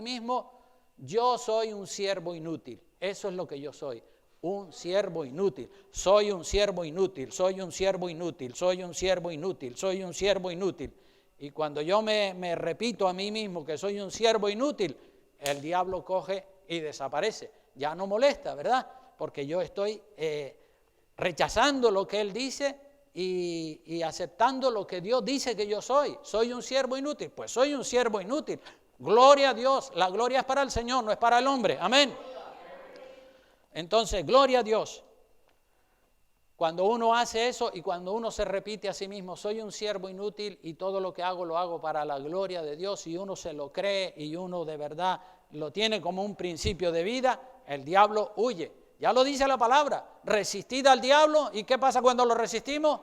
mismo, yo soy un siervo inútil, eso es lo que yo soy. Un siervo inútil, soy un siervo inútil, soy un siervo inútil, soy un siervo inútil, soy un siervo inútil. Y cuando yo me repito a mí mismo que soy un siervo inútil, el diablo coge y desaparece. Ya no molesta, ¿verdad? Porque yo estoy rechazando lo que él dice y aceptando lo que Dios dice que yo soy. Soy un siervo inútil, pues soy un siervo inútil. Gloria a Dios, la gloria es para el Señor, no es para el hombre. Amén. Entonces, gloria a Dios. Cuando uno hace eso y cuando uno se repite a sí mismo, soy un siervo inútil y todo lo que hago lo hago para la gloria de Dios, y uno se lo cree y uno de verdad lo tiene como un principio de vida, el diablo huye. Ya lo dice la palabra, resistid al diablo, ¿y qué pasa cuando lo resistimos?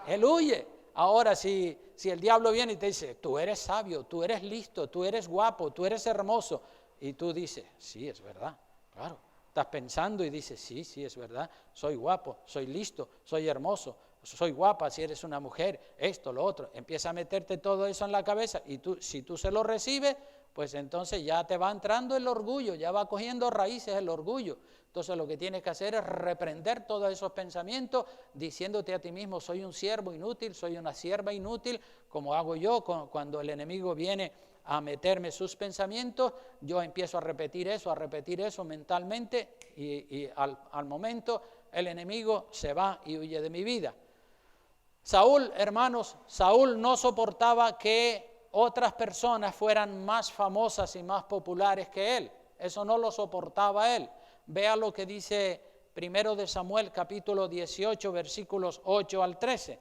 Él huye. Ahora, si el diablo viene y te dice, tú eres sabio, tú eres listo, tú eres guapo, tú eres hermoso, y tú dices, sí, es verdad, claro. Estás pensando y dices, sí, es verdad, soy guapo, soy listo, soy hermoso, soy guapa si eres una mujer, esto, lo otro. Empieza a meterte todo eso en la cabeza y si tú se lo recibes, pues entonces ya te va entrando el orgullo, ya va cogiendo raíces el orgullo. Entonces lo que tienes que hacer es reprender todos esos pensamientos diciéndote a ti mismo, soy un siervo inútil, soy una sierva inútil, como hago yo cuando el enemigo viene a meterme sus pensamientos, yo empiezo a repetir eso mentalmente y al momento el enemigo se va y huye de mi vida. Saúl, hermanos, Saúl no soportaba que otras personas fueran más famosas y más populares que él. Eso no lo soportaba él. Vea lo que dice 1 de Samuel capítulo 18 versículos 8 al 13.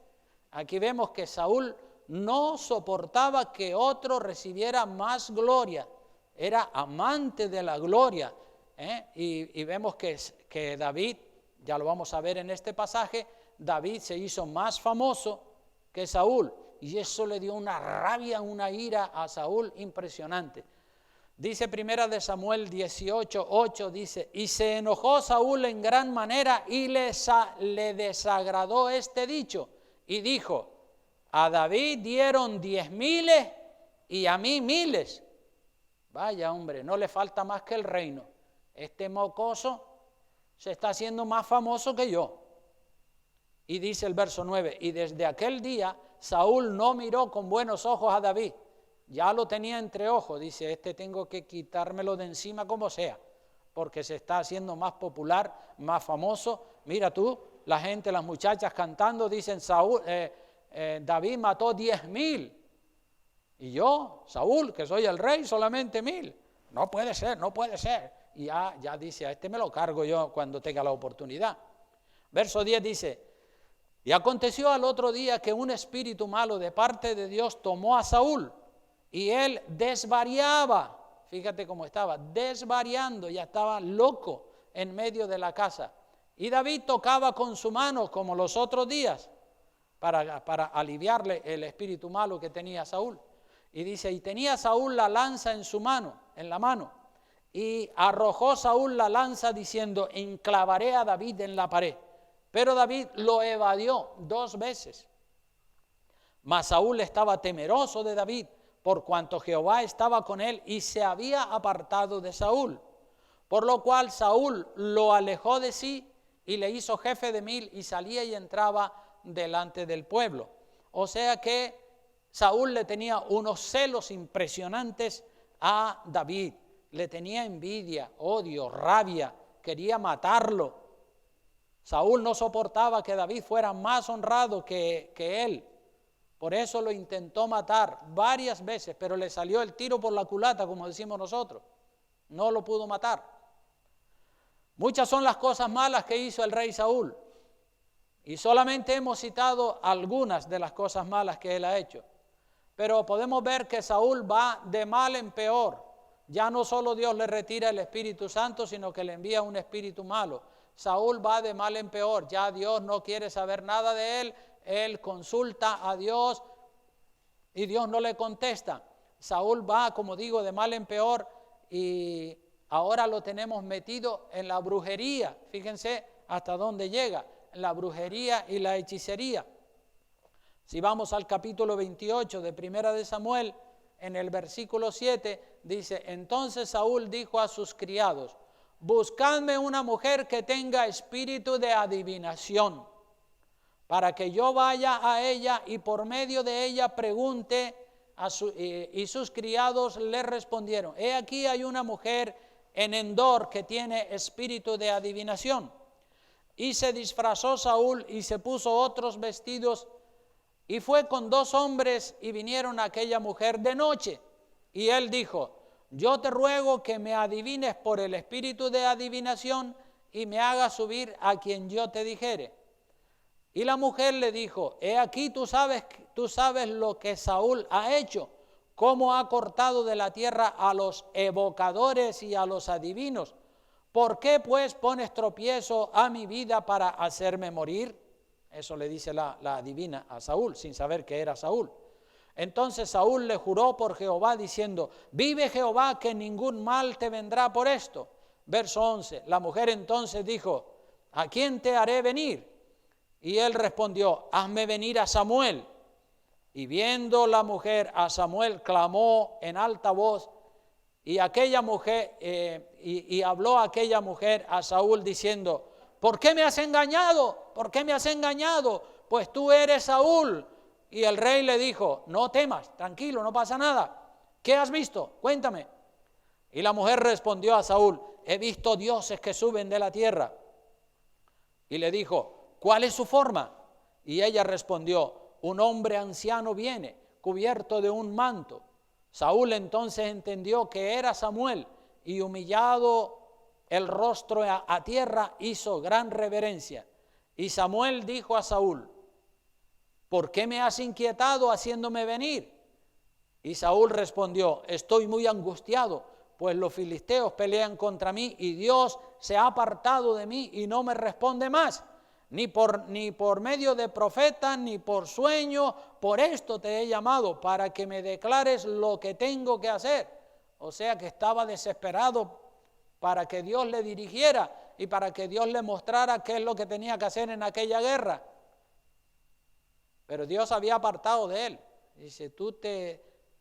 Aquí vemos que Saúl no soportaba que otro recibiera más gloria, era amante de la gloria, y vemos que David, ya lo vamos a ver en este pasaje, David se hizo más famoso que Saúl, y eso le dio una rabia, una ira a Saúl impresionante. Dice 1 de Samuel 18:8, dice, y se enojó Saúl en gran manera y le desagradó este dicho, y dijo, a David dieron 10,000 y a mí 1,000. Vaya hombre, no le falta más que el reino. Este mocoso se está haciendo más famoso que yo. Y dice el verso 9, y desde aquel día Saúl no miró con buenos ojos a David. Ya lo tenía entre ojos, dice, tengo que quitármelo de encima como sea, porque se está haciendo más popular, más famoso. Mira tú, la gente, las muchachas cantando, dicen, David mató 10,000 y yo, Saúl, que soy el rey, solamente 1,000. No puede ser. Y ya dice, a me lo cargo yo cuando tenga la oportunidad. Verso 10 dice, y aconteció al otro día que un espíritu malo de parte de Dios tomó a Saúl y él desvariaba. Fíjate cómo estaba, desvariando, ya estaba loco en medio de la casa. Y David tocaba con su mano como los otros días, para aliviarle el espíritu malo que tenía Saúl. Y dice, y tenía Saúl la lanza en la mano, y arrojó Saúl la lanza diciendo, enclavaré a David en la pared. Pero David lo evadió 2 veces. Mas Saúl estaba temeroso de David, por cuanto Jehová estaba con él y se había apartado de Saúl. Por lo cual Saúl lo alejó de sí y le hizo jefe de 1000 y salía y entraba delante del pueblo. O sea que Saúl le tenía unos celos impresionantes a David. Le tenía envidia, odio, rabia, quería matarlo. Saúl no soportaba que David fuera más honrado que él. Por eso lo intentó matar varias veces, pero le salió el tiro por la culata, como decimos nosotros. No lo pudo matar. Muchas son las cosas malas que hizo el rey Saúl. Y solamente hemos citado algunas de las cosas malas que él ha hecho. Pero podemos ver que Saúl va de mal en peor. Ya no solo Dios le retira el Espíritu Santo, sino que le envía un espíritu malo. Saúl va de mal en peor. Ya Dios no quiere saber nada de él. Él consulta a Dios y Dios no le contesta. Saúl va, como digo, de mal en peor y ahora lo tenemos metido en la brujería. Fíjense hasta dónde llega, la brujería y la hechicería. Si vamos al capítulo 28 de Primera de Samuel, en el versículo 7, dice, entonces Saúl dijo a sus criados, buscadme una mujer que tenga espíritu de adivinación, para que yo vaya a ella y por medio de ella pregunte, y sus criados le respondieron, he aquí hay una mujer en Endor que tiene espíritu de adivinación. Y se disfrazó Saúl y se puso otros vestidos y fue con 2 hombres y vinieron a aquella mujer de noche. Y él dijo, yo te ruego que me adivines por el espíritu de adivinación y me hagas subir a quien yo te dijere. Y la mujer le dijo, he aquí tú sabes lo que Saúl ha hecho, cómo ha cortado de la tierra a los evocadores y a los adivinos. ¿Por qué pues pones tropiezo a mi vida para hacerme morir? Eso le dice la adivina a Saúl, sin saber que era Saúl. Entonces Saúl le juró por Jehová, diciendo, vive Jehová que ningún mal te vendrá por esto. Verso 11, la mujer entonces dijo, ¿a quién te haré venir? Y él respondió, hazme venir a Samuel. Y viendo la mujer a Samuel, clamó en alta voz, y aquella mujer, y habló aquella mujer a Saúl diciendo, ¿por qué me has engañado? ¿Por qué me has engañado? Pues tú eres Saúl. Y el rey le dijo, no temas, tranquilo, no pasa nada. ¿Qué has visto? Cuéntame. Y la mujer respondió a Saúl, he visto dioses que suben de la tierra. Y le dijo, ¿cuál es su forma? Y ella respondió, un hombre anciano viene, cubierto de un manto. Saúl entonces entendió que era Samuel, y humillado el rostro a tierra, hizo gran reverencia. Y Samuel dijo a Saúl, ¿por qué me has inquietado haciéndome venir? Y Saúl respondió, estoy muy angustiado, pues los filisteos pelean contra mí, y Dios se ha apartado de mí y no me responde más. Ni por medio de profeta, ni por sueño, por esto te he llamado, para que me declares lo que tengo que hacer. O sea que estaba desesperado para que Dios le dirigiera y para que Dios le mostrara qué es lo que tenía que hacer en aquella guerra. Pero Dios había apartado de él. Dice,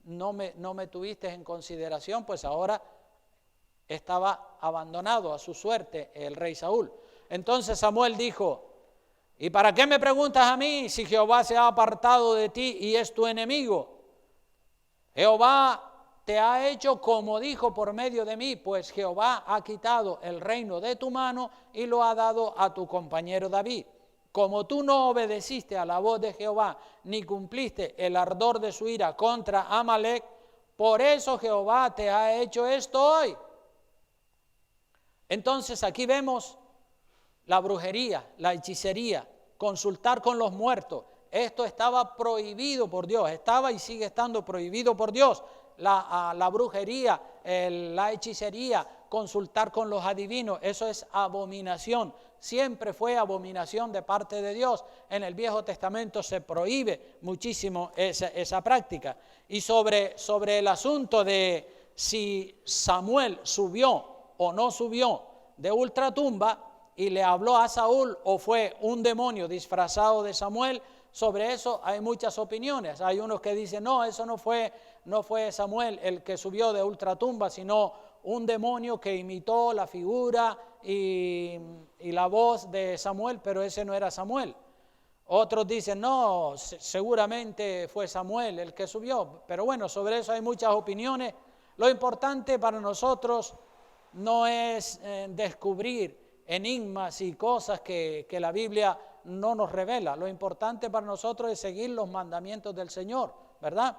no me tuviste en consideración, pues ahora estaba abandonado a su suerte el rey Saúl. Entonces Samuel dijo, ¿y para qué me preguntas a mí si Jehová se ha apartado de ti y es tu enemigo? Jehová te ha hecho como dijo por medio de mí, pues Jehová ha quitado el reino de tu mano y lo ha dado a tu compañero David. Como tú no obedeciste a la voz de Jehová, ni cumpliste el ardor de su ira contra Amalec, por eso Jehová te ha hecho esto hoy. Entonces aquí vemos la brujería, la hechicería, consultar con los muertos. Esto estaba prohibido por Dios, estaba y sigue estando prohibido por Dios. La brujería, la hechicería, consultar con los adivinos, eso es abominación. Siempre fue abominación de parte de Dios. En el Viejo Testamento se prohíbe muchísimo esa práctica. Y sobre el asunto de si Samuel subió o no subió de ultratumba y le habló a Saúl o fue un demonio disfrazado de Samuel. Sobre eso hay muchas opiniones. Hay unos que dicen, no, eso no fue Samuel el que subió de ultratumba, sino un demonio que imitó la figura y la voz de Samuel, pero ese no era Samuel. Otros dicen, no, seguramente fue Samuel el que subió. Pero bueno, sobre eso hay muchas opiniones. Lo importante para nosotros no es descubrir enigmas y cosas que la Biblia no nos revela. Lo importante para nosotros es seguir los mandamientos del Señor, ¿verdad?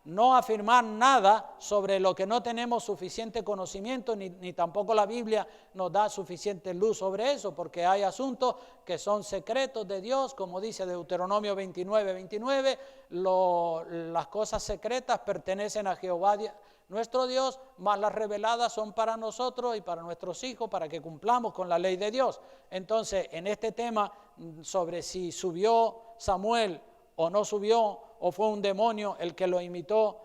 No afirmar nada sobre lo que no tenemos suficiente conocimiento, ni tampoco la Biblia nos da suficiente luz sobre eso, porque hay asuntos que son secretos de Dios, como dice Deuteronomio 29:29, las cosas secretas pertenecen a Jehová nuestro Dios, mas las reveladas son para nosotros y para nuestros hijos, para que cumplamos con la ley de Dios. Entonces, en este tema sobre si subió Samuel o no subió, o fue un demonio el que lo imitó,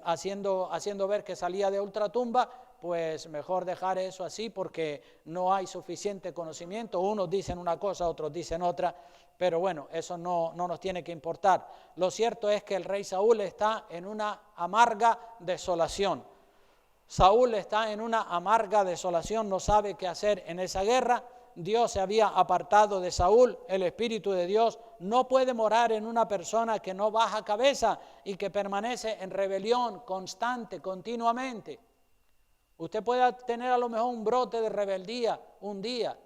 haciendo ver que salía de ultratumba, pues mejor dejar eso así, porque no hay suficiente conocimiento. Unos dicen una cosa, otros dicen otra, pero bueno, eso no nos tiene que importar. Lo cierto es que el rey Saúl está en una amarga desolación. Saúl está en una amarga desolación, no sabe qué hacer en esa guerra. Dios se había apartado de Saúl, el Espíritu de Dios no puede morar en una persona que no baja cabeza y que permanece en rebelión constante, continuamente. Usted puede tener a lo mejor un brote de rebeldía un día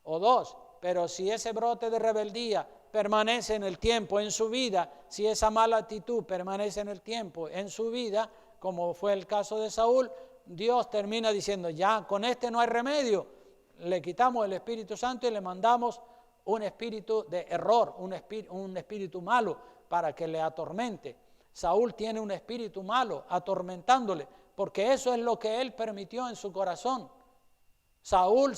o dos, pero si ese brote de rebeldía permanece en el tiempo, en su vida, si esa mala actitud permanece en el tiempo, en su vida, como fue el caso de Saúl, Dios termina diciendo, ya con este no hay remedio. Le quitamos el Espíritu Santo y le mandamos un espíritu de error, un espíritu malo para que le atormente. Saúl tiene un espíritu malo atormentándole, porque eso es lo que él permitió en su corazón. Saúl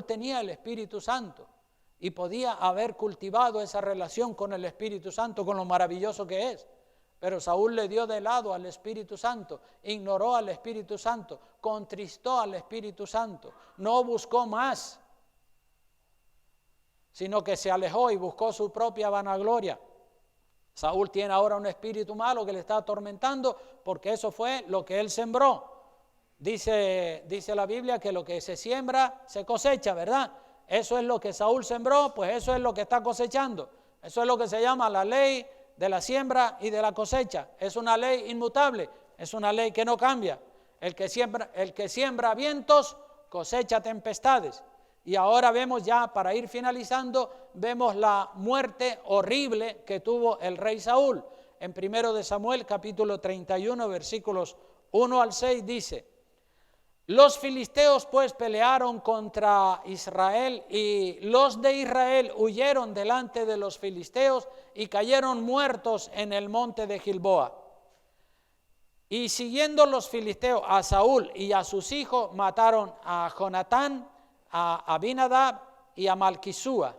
tenía el Espíritu Santo y podía haber cultivado esa relación con el Espíritu Santo, con lo maravilloso que es. Pero Saúl le dio de lado al Espíritu Santo, ignoró al Espíritu Santo, contristó al Espíritu Santo, no buscó más, sino que se alejó y buscó su propia vanagloria. Saúl tiene ahora un espíritu malo que le está atormentando, porque eso fue lo que él sembró. Dice la Biblia que lo que se siembra, se cosecha, ¿verdad? Eso es lo que Saúl sembró, pues eso es lo que está cosechando. Eso es lo que se llama la ley de la siembra y de la cosecha. Es una ley inmutable, es una ley que no cambia. El que siembra vientos, cosecha tempestades. Y ahora vemos ya, para ir finalizando, vemos la muerte horrible que tuvo el rey Saúl. En 1 Samuel capítulo 31, versículos 1 al 6 dice, los filisteos pues pelearon contra Israel y los de Israel huyeron delante de los filisteos y cayeron muertos en el monte de Gilboa. Y siguiendo los filisteos a Saúl y a sus hijos, mataron a Jonatán, a Abinadab y a Malquisúa,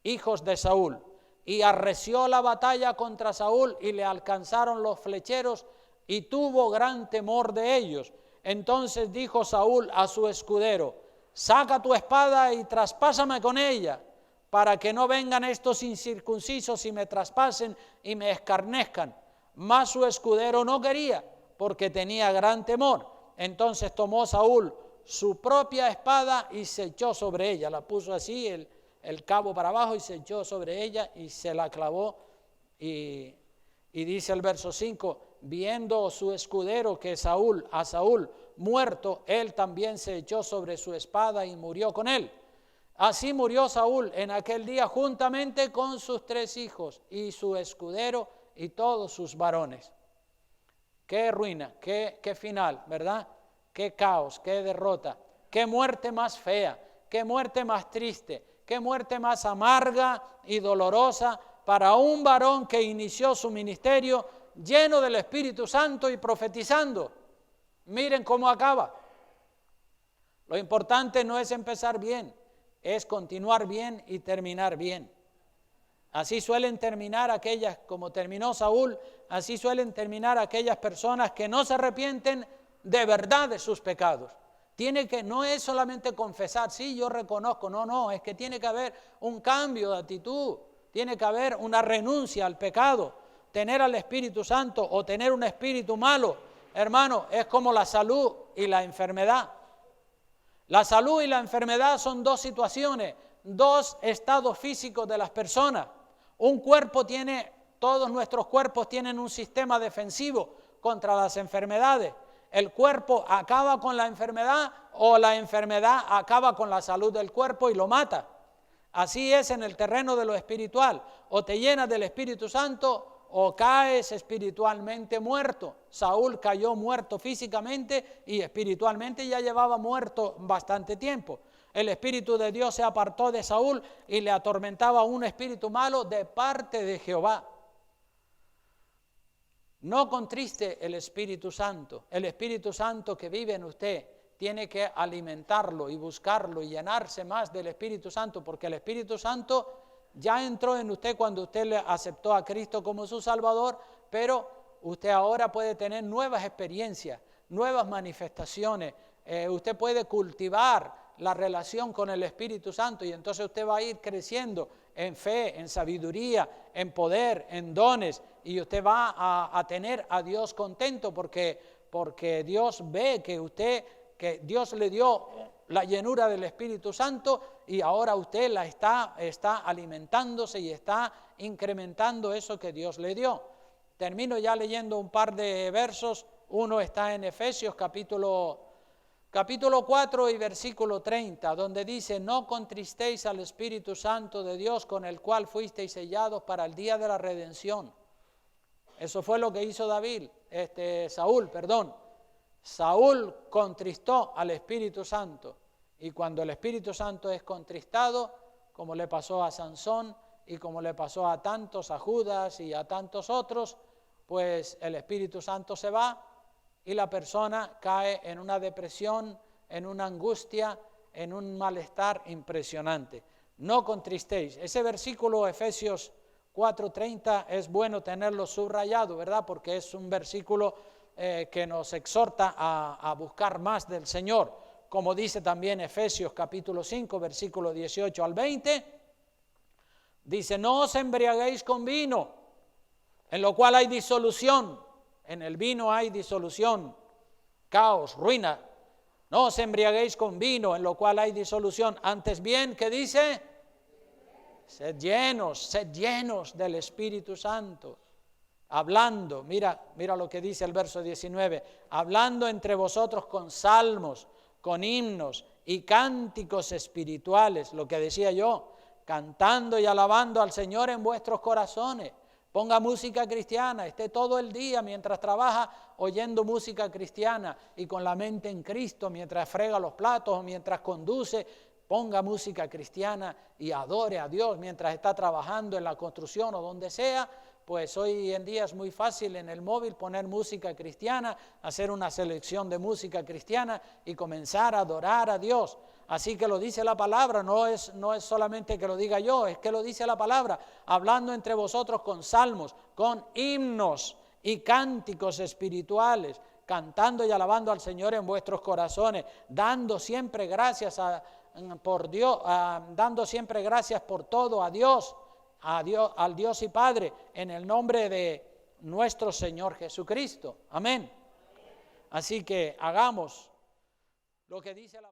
hijos de Saúl. Y arreció la batalla contra Saúl y le alcanzaron los flecheros y tuvo gran temor de ellos. Entonces dijo Saúl a su escudero, saca tu espada y traspásame con ella, para que no vengan estos incircuncisos y me traspasen y me escarnezcan. Mas su escudero no quería, porque tenía gran temor. Entonces tomó Saúl su propia espada y se echó sobre ella, la puso así, el cabo para abajo, y se echó sobre ella y se la clavó. Y dice el verso 5, viendo su escudero que a Saúl muerto, él también se echó sobre su espada y murió con él. Así murió Saúl en aquel día juntamente con sus 3 hijos y su escudero y todos sus varones. Qué ruina, qué final, ¿verdad? Qué caos, qué derrota, qué muerte más fea, qué muerte más triste, qué muerte más amarga y dolorosa para un varón que inició su ministerio lleno del Espíritu Santo y profetizando. Miren cómo acaba. Lo importante no es empezar bien, es continuar bien y terminar bien. Así suelen terminar aquellas, como terminó Saúl, así suelen terminar aquellas personas que no se arrepienten de verdad de sus pecados. No es solamente confesar, sí, yo reconozco, no, es que tiene que haber un cambio de actitud, tiene que haber una renuncia al pecado. Tener al Espíritu Santo o tener un espíritu malo, hermano, es como la salud y la enfermedad. La salud y la enfermedad son dos situaciones, dos estados físicos de las personas. Todos nuestros cuerpos tienen un sistema defensivo contra las enfermedades. El cuerpo acaba con la enfermedad o la enfermedad acaba con la salud del cuerpo y lo mata. Así es en el terreno de lo espiritual. O te llenas del Espíritu Santo o caes espiritualmente muerto. Saúl cayó muerto físicamente y espiritualmente ya llevaba muerto bastante tiempo. El Espíritu de Dios se apartó de Saúl y le atormentaba un espíritu malo de parte de Jehová. No contriste el Espíritu Santo. El Espíritu Santo que vive en usted tiene que alimentarlo y buscarlo y llenarse más del Espíritu Santo, porque el Espíritu Santo ya entró en usted cuando usted le aceptó a Cristo como su Salvador, pero usted ahora puede tener nuevas experiencias, nuevas manifestaciones. Usted puede cultivar la relación con el Espíritu Santo y entonces usted va a ir creciendo en fe, en sabiduría, en poder, en dones, y usted va a tener a Dios contento porque Dios ve que Dios le dio la llenura del Espíritu Santo y ahora usted la está alimentándose y está incrementando eso que Dios le dio. Termino ya leyendo un par de versos. Uno está en Efesios capítulo 4 y versículo 30, donde dice: no contristéis al Espíritu Santo de Dios, con el cual fuisteis sellados para el día de la redención. Eso fue lo que hizo Saúl contristó al Espíritu Santo, y cuando el Espíritu Santo es contristado, como le pasó a Sansón y como le pasó a Judas y a tantos otros, pues el Espíritu Santo se va y la persona cae en una depresión, en una angustia, en un malestar impresionante. No contristéis. Ese versículo, Efesios 4:30, es bueno tenerlo subrayado, ¿verdad? Porque es un versículo que nos exhorta a buscar más del Señor. Como dice también Efesios capítulo 5, versículo 18 al 20, dice: no os embriaguéis con vino, en lo cual hay disolución. En el vino hay disolución, caos, ruina. No os embriaguéis con vino, en lo cual hay disolución. Antes bien, ¿qué dice? Sed llenos del Espíritu Santo. Hablando, mira lo que dice el verso 19, hablando entre vosotros con salmos, con himnos y cánticos espirituales, lo que decía yo, cantando y alabando al Señor en vuestros corazones. Ponga música cristiana, esté todo el día mientras trabaja oyendo música cristiana y con la mente en Cristo, mientras frega los platos o mientras conduce, ponga música cristiana y adore a Dios mientras está trabajando en la construcción o donde sea. Pues hoy en día es muy fácil en el móvil poner música cristiana, hacer una selección de música cristiana y comenzar a adorar a Dios. Así que lo dice la palabra, no es solamente que lo diga yo, es que lo dice la palabra, hablando entre vosotros con salmos, con himnos y cánticos espirituales, cantando y alabando al Señor en vuestros corazones, dando siempre gracias por Dios, dando siempre gracias por todo a Dios, al Dios y Padre, en el nombre de nuestro Señor Jesucristo. Amén. Así que hagamos lo que dice la